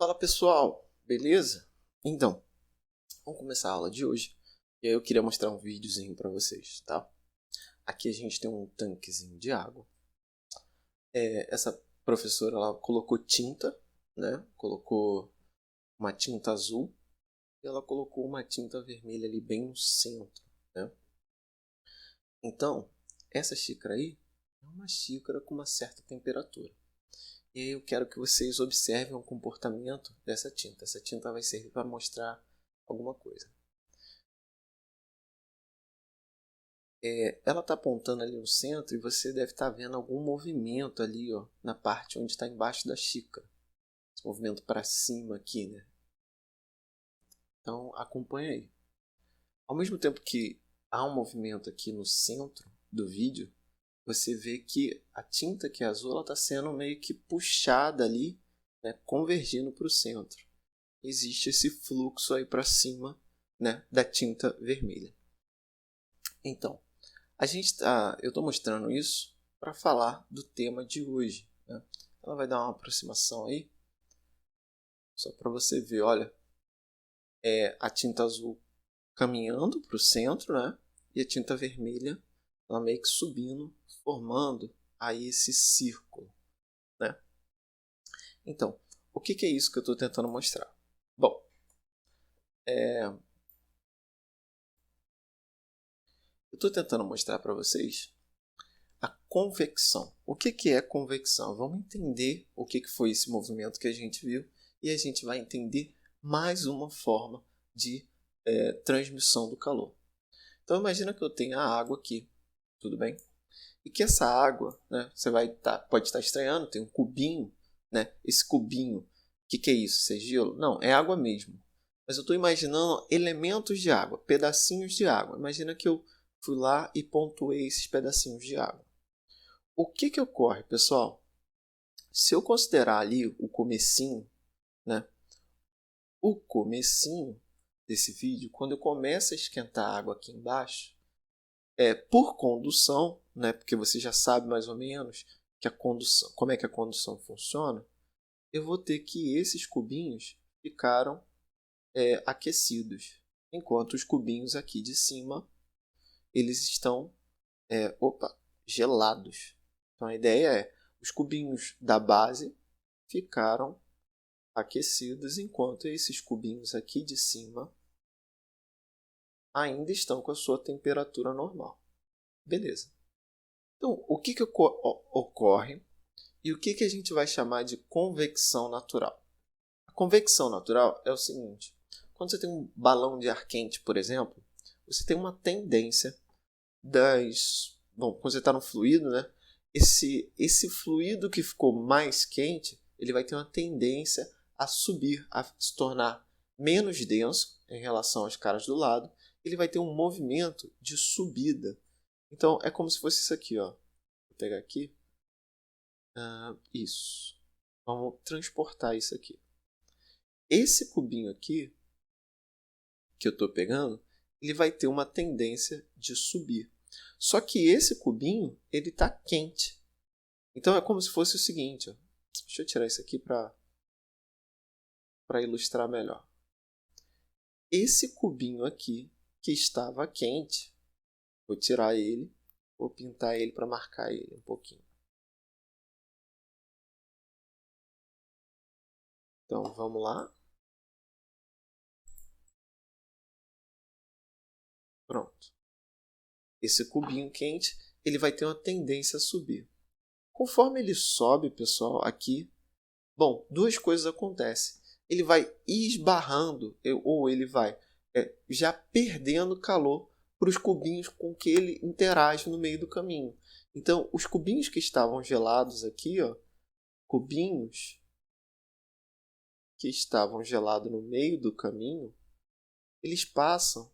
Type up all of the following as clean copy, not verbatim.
Fala pessoal, beleza? Então, vamos começar a aula de hoje. E aí eu queria mostrar um videozinho para vocês, tá? Aqui a gente tem um tanquezinho de água. Essa professora ela colocou tinta, né? Colocou uma tinta azul e ela colocou uma tinta vermelha ali bem no centro, né? Então, essa xícara aí é uma xícara com uma certa temperatura. E aí eu quero que vocês observem o comportamento dessa tinta. Essa tinta vai servir para mostrar alguma coisa. Ela está apontando ali no centro e você deve estar vendo algum movimento ali, ó, na parte onde está embaixo da xícara. Esse movimento para cima aqui, né? Então acompanha aí. Ao mesmo tempo que há um movimento aqui no centro do vídeo, você vê que a tinta que é azul está sendo meio que puxada ali, né, convergindo para o centro. Existe esse fluxo aí para cima, né, da tinta vermelha. Então, eu estou mostrando isso para falar do tema de hoje, né? Ela vai dar uma aproximação aí, só para você ver, olha, a tinta azul caminhando para o centro, né? E a tinta vermelha, ela meio que subindo, formando aí esse círculo, né? Então, o que é isso que eu estou tentando mostrar? Bom, eu estou tentando mostrar para vocês a convecção. O que é convecção? Vamos entender o que foi esse movimento que a gente viu e a gente vai entender mais uma forma de transmissão do calor. Então imagina que eu tenho a água aqui, tudo bem? E que essa água, né, você pode estar estranhando, tem um cubinho, né? Esse cubinho, o que é isso? Isso é gelo? Não, é água mesmo. Mas eu estou imaginando elementos de água, pedacinhos de água. Imagina que eu fui lá e pontuei esses pedacinhos de água. O que ocorre, pessoal? Se eu considerar ali o comecinho, né? O comecinho desse vídeo, quando eu começo a esquentar a água aqui embaixo, por condução, né? Porque você já sabe mais ou menos que a condução, como é que a condução funciona, eu vou ter que esses cubinhos ficaram aquecidos, enquanto os cubinhos aqui de cima eles estão gelados. Então a ideia é os cubinhos da base ficaram aquecidos, enquanto esses cubinhos aqui de cima ainda estão com a sua temperatura normal. Beleza. Então, o que ocorre e o que a gente vai chamar de convecção natural? A convecção natural é o seguinte: quando você tem um balão de ar quente, por exemplo, você tem uma tendência quando você está no fluido, né? Esse fluido que ficou mais quente, ele vai ter uma tendência a subir, a se tornar menos denso em relação às caras do lado. Ele vai ter um movimento de subida. Então, é como se fosse isso aqui, ó. Vou pegar aqui. Isso. Vamos transportar isso aqui. Esse cubinho aqui, que eu estou pegando, ele vai ter uma tendência de subir. Só que esse cubinho, ele está quente. Então, é como se fosse o seguinte. Ó. Deixa eu tirar isso aqui para ilustrar melhor. Esse cubinho aqui, que estava quente, vou tirar ele, vou pintar ele para marcar ele um pouquinho. Então, vamos lá. Pronto. Esse cubinho quente, ele vai ter uma tendência a subir. Conforme ele sobe, pessoal, aqui, bom, duas coisas acontecem. Ele vai esbarrando, ou ele vai já perdendo calor para os cubinhos com que ele interage no meio do caminho. Então, os cubinhos que estavam gelados aqui, ó, cubinhos que estavam gelados no meio do caminho, eles passam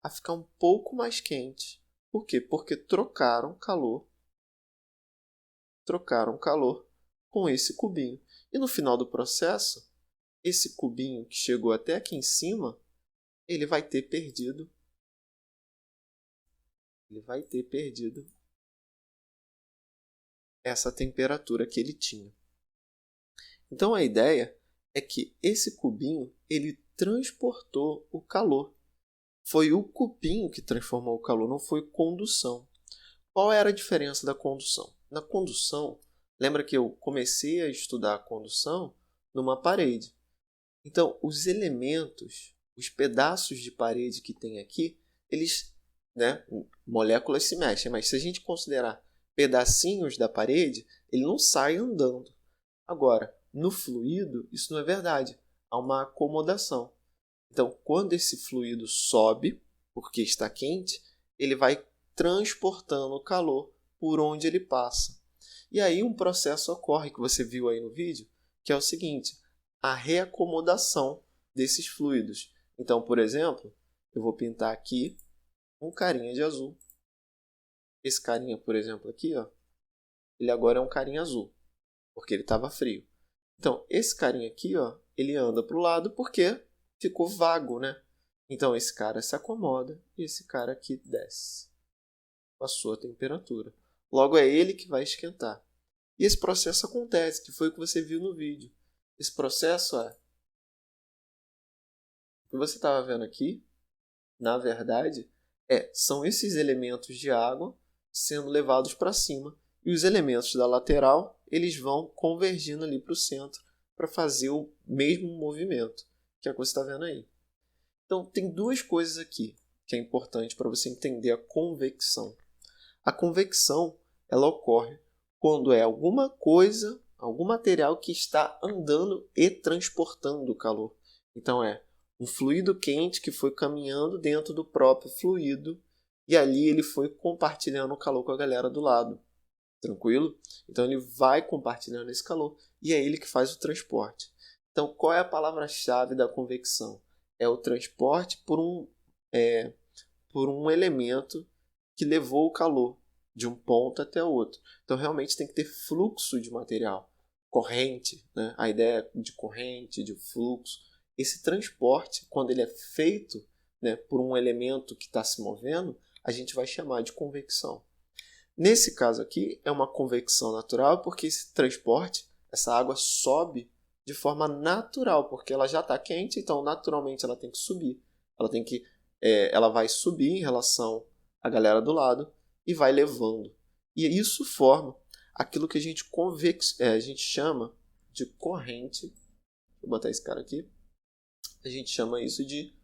a ficar um pouco mais quentes. Por quê? Porque trocaram calor com esse cubinho. E no final do processo, esse cubinho que chegou até aqui em cima, ele vai ter perdido essa temperatura que ele tinha. Então a ideia é que esse cubinho ele transportou o calor. Foi o cubinho que transformou o calor, não foi condução. Qual era a diferença da condução? Na condução, lembra que eu comecei a estudar a condução numa parede. Então, os elementos, os pedaços de parede que tem aqui, eles, moléculas se mexem, mas se a gente considerar pedacinhos da parede, ele não sai andando. Agora, no fluido, isso não é verdade. Há uma acomodação. Então, quando esse fluido sobe, porque está quente, ele vai transportando o calor por onde ele passa. E aí um processo ocorre, que você viu aí no vídeo, que é o seguinte, a reacomodação desses fluidos. Então, por exemplo, eu vou pintar aqui um carinha de azul. Esse carinha, por exemplo, aqui, ó, ele agora é um carinha azul, porque ele estava frio. Então, esse carinha aqui, ó, ele anda para o lado porque ficou vago, né? Então, esse cara se acomoda e esse cara aqui desce com a sua temperatura. Logo, é ele que vai esquentar. E esse processo acontece, que foi o que você viu no vídeo. Esse processo é... O que você estava vendo aqui, na verdade, são esses elementos de água sendo levados para cima. E os elementos da lateral, eles vão convergindo ali para o centro para fazer o mesmo movimento, que é o que você está vendo aí. Então, tem duas coisas aqui que é importante para você entender a convecção. A convecção, ela ocorre quando é alguma coisa, algum material que está andando e transportando o calor. Então, é um fluido quente que foi caminhando dentro do próprio fluido e ali ele foi compartilhando o calor com a galera do lado. Tranquilo? Então, ele vai compartilhando esse calor e é ele que faz o transporte. Então, qual é a palavra-chave da convecção? É o transporte por um elemento que levou o calor de um ponto até o outro. Então, realmente tem que ter fluxo de material. Corrente, né? A ideia de corrente, de fluxo. Esse transporte, quando ele é feito, né, por um elemento que está se movendo, a gente vai chamar de convecção. Nesse caso aqui, é uma convecção natural porque esse transporte, essa água sobe de forma natural, porque ela já está quente, então naturalmente ela tem que subir. Ela vai subir em relação à galera do lado e vai levando. E isso forma aquilo que a gente chama de corrente. Vou botar esse cara aqui. A gente chama isso de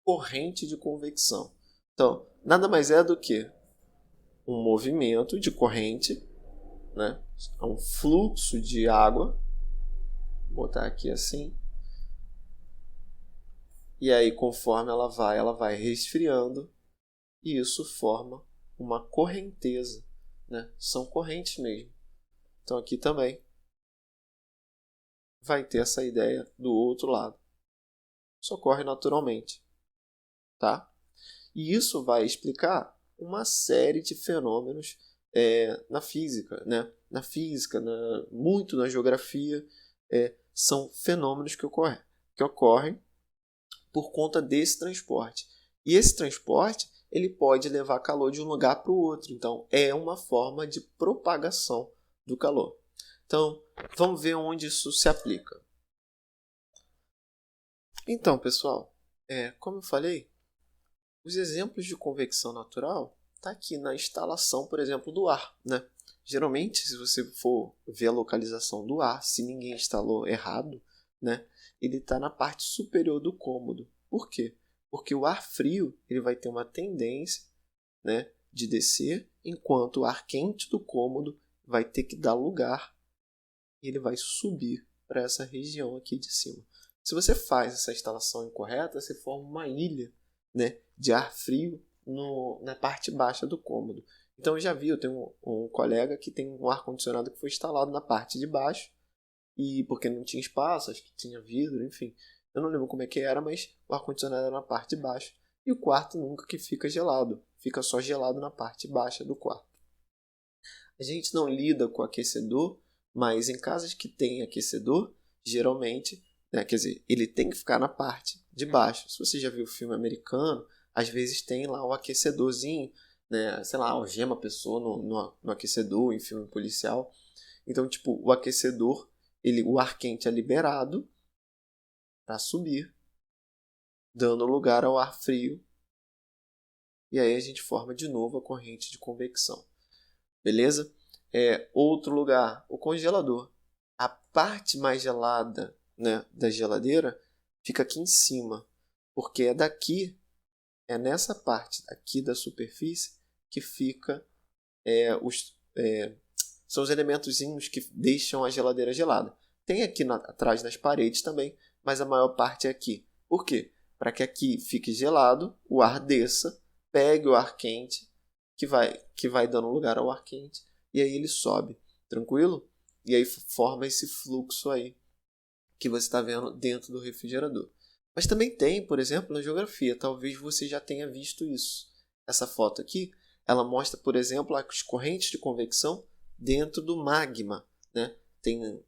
corrente de convecção. Então, nada mais é do que um movimento de corrente, né? Um fluxo de água. Vou botar aqui assim. E aí, conforme ela vai resfriando. E isso forma uma correnteza, né? São correntes mesmo. Então aqui também vai ter essa ideia do outro lado. Isso ocorre naturalmente, tá? E isso vai explicar uma série de fenômenos na física, né? Na física, muito na geografia, são fenômenos que ocorrem por conta desse transporte. E esse transporte ele pode levar calor de um lugar para o outro. Então, é uma forma de propagação do calor. Então, vamos ver onde isso se aplica. Então, pessoal, como eu falei, os exemplos de convecção natural está aqui na instalação, por exemplo, do ar, né? Geralmente, se você for ver a localização do ar, se ninguém instalou errado, né, ele está na parte superior do cômodo. Por quê? Porque o ar frio ele vai ter uma tendência, né, de descer, enquanto o ar quente do cômodo vai ter que dar lugar e ele vai subir para essa região aqui de cima. Se você faz essa instalação incorreta, você forma uma ilha, né, de ar frio na parte baixa do cômodo. Então eu já vi, eu tenho um colega que tem um ar-condicionado que foi instalado na parte de baixo, e porque não tinha espaço, acho que tinha vidro, enfim. Eu não lembro como é que era, mas o ar-condicionado era na parte de baixo. E o quarto nunca que fica gelado, fica só gelado na parte baixa do quarto. A gente não lida com aquecedor, mas em casas que tem aquecedor, geralmente, né, quer dizer, ele tem que ficar na parte de baixo. Se você já viu o filme americano, às vezes tem lá o aquecedorzinho, né, sei lá, algema a pessoa no aquecedor, em filme policial. Então, tipo, o aquecedor, o ar quente é liberado, para subir, dando lugar ao ar frio. E aí a gente forma de novo a corrente de convecção. Beleza? Outro lugar, o congelador. A parte mais gelada, né, da geladeira fica aqui em cima, porque é nessa parte aqui da superfície que fica são os elementozinhos que deixam a geladeira gelada. Tem aqui atrás nas paredes também, mas a maior parte é aqui. Por quê? Para que aqui fique gelado, o ar desça, pegue o ar quente, que vai dando lugar ao ar quente, e aí ele sobe. Tranquilo? E aí forma esse fluxo aí que você está vendo dentro do refrigerador. Mas também tem, por exemplo, na geografia. Talvez você já tenha visto isso. Essa foto aqui, ela mostra, por exemplo, as correntes de convecção dentro do magma, né? Tem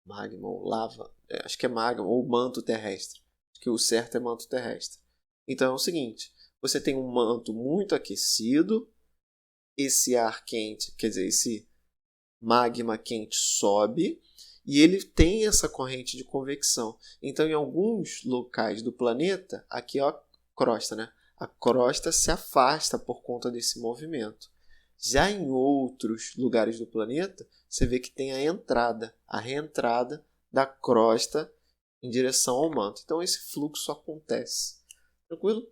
magma ou lava, acho que é magma ou manto terrestre. Acho que o certo é manto terrestre. Então é o seguinte, você tem um manto muito aquecido, esse ar quente, quer dizer, esse magma quente sobe e ele tem essa corrente de convecção. Então, em alguns locais do planeta, aqui é a crosta, né? A crosta se afasta por conta desse movimento. Já em outros lugares do planeta, você vê que tem a reentrada da crosta em direção ao manto. Então, esse fluxo acontece. Tranquilo?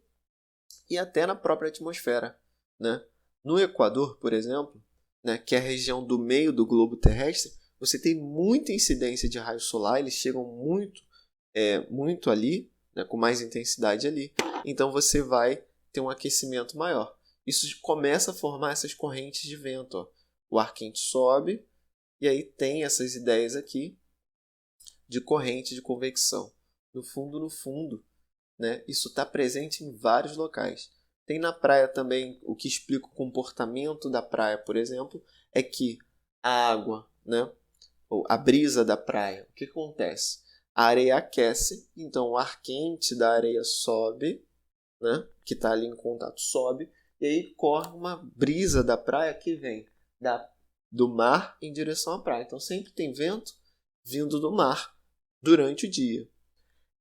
E até na própria atmosfera, né? No Equador, por exemplo, né, que é a região do meio do globo terrestre, você tem muita incidência de raio solar, eles chegam muito ali, né, com mais intensidade ali. Então você vai ter um aquecimento maior. Isso começa a formar essas correntes de vento. Ó. O ar quente sobe e aí tem essas ideias aqui de corrente de convecção. No fundo, né, isso está presente em vários locais. Tem na praia também, o que explica o comportamento da praia, por exemplo, é que a água, né, ou a brisa da praia, o que acontece? A areia aquece, então o ar quente da areia sobe, né, que está ali em contato sobe, e aí corre uma brisa da praia que vem do mar em direção à praia. Então sempre tem vento vindo do mar durante o dia.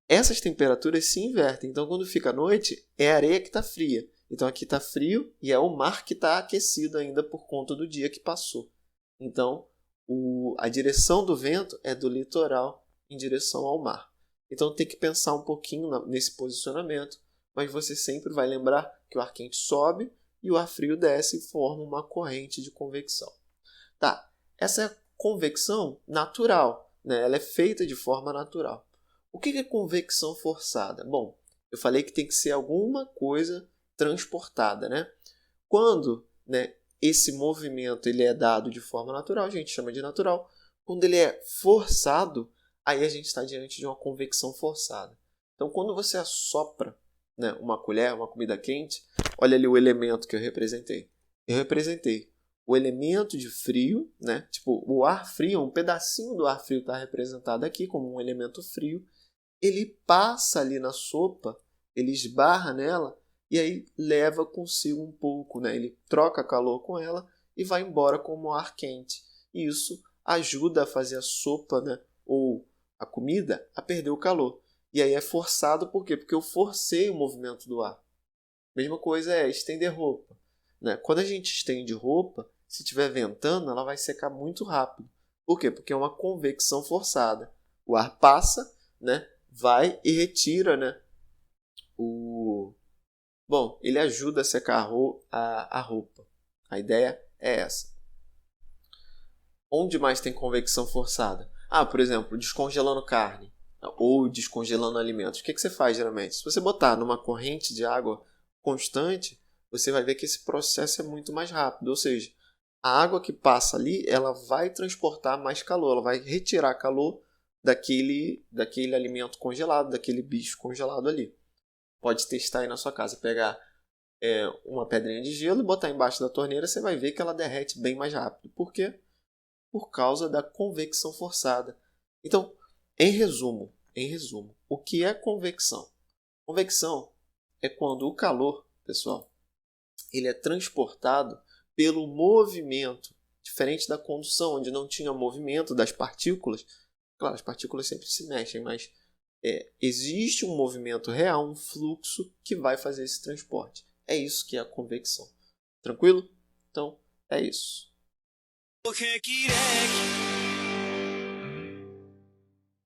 Essas temperaturas se invertem. Então, quando fica a noite, é a areia que está fria. Então, aqui está frio e é o mar que está aquecido ainda por conta do dia que passou. Então, a direção do vento é do litoral em direção ao mar. Então, tem que pensar um pouquinho nesse posicionamento, mas você sempre vai lembrar que o ar quente sobe e o ar frio desce e forma uma corrente de convecção. Tá, essa é a convecção natural, né? Ela é feita de forma natural. O que é convecção forçada? Bom, eu falei que tem que ser alguma coisa transportada, né? Quando, né, esse movimento ele é dado de forma natural, a gente chama de natural. Quando ele é forçado, aí a gente está diante de uma convecção forçada. Então, quando você assopra, né, uma colher, uma comida quente, olha ali o elemento que eu representei. Eu representei o elemento de frio, né? Tipo, o ar frio, um pedacinho do ar frio está representado aqui como um elemento frio. Ele passa ali na sopa, ele esbarra nela e aí leva consigo um pouco, né? Ele troca calor com ela e vai embora como ar quente. E isso ajuda a fazer a sopa, né, ou a comida a perder o calor. E aí é forçado por quê? Porque eu forcei o movimento do ar. Mesma coisa é estender roupa, né? Quando a gente estende roupa, se estiver ventando, ela vai secar muito rápido. Por quê? Porque é uma convecção forçada. O ar passa, né? Vai e retira, né? Bom, ele ajuda a secar a roupa. A ideia é essa. Onde mais tem convecção forçada? Por exemplo, descongelando carne ou descongelando alimentos. O que você faz geralmente? Se você botar numa corrente de água constante, você vai ver que esse processo é muito mais rápido. Ou seja, a água que passa ali, ela vai transportar mais calor, ela vai retirar calor daquele alimento congelado, daquele bicho congelado ali. Pode testar aí na sua casa, pegar uma pedrinha de gelo e botar embaixo da torneira, você vai ver que ela derrete bem mais rápido. Por quê? Por causa da convecção forçada. Então, em resumo, o que é convecção? Convecção é quando o calor, pessoal, ele é transportado pelo movimento, diferente da condução, onde não tinha movimento das partículas. Claro, as partículas sempre se mexem, mas Existe um movimento real, um fluxo que vai fazer esse transporte. É isso que é a convecção. Tranquilo? Então, é isso.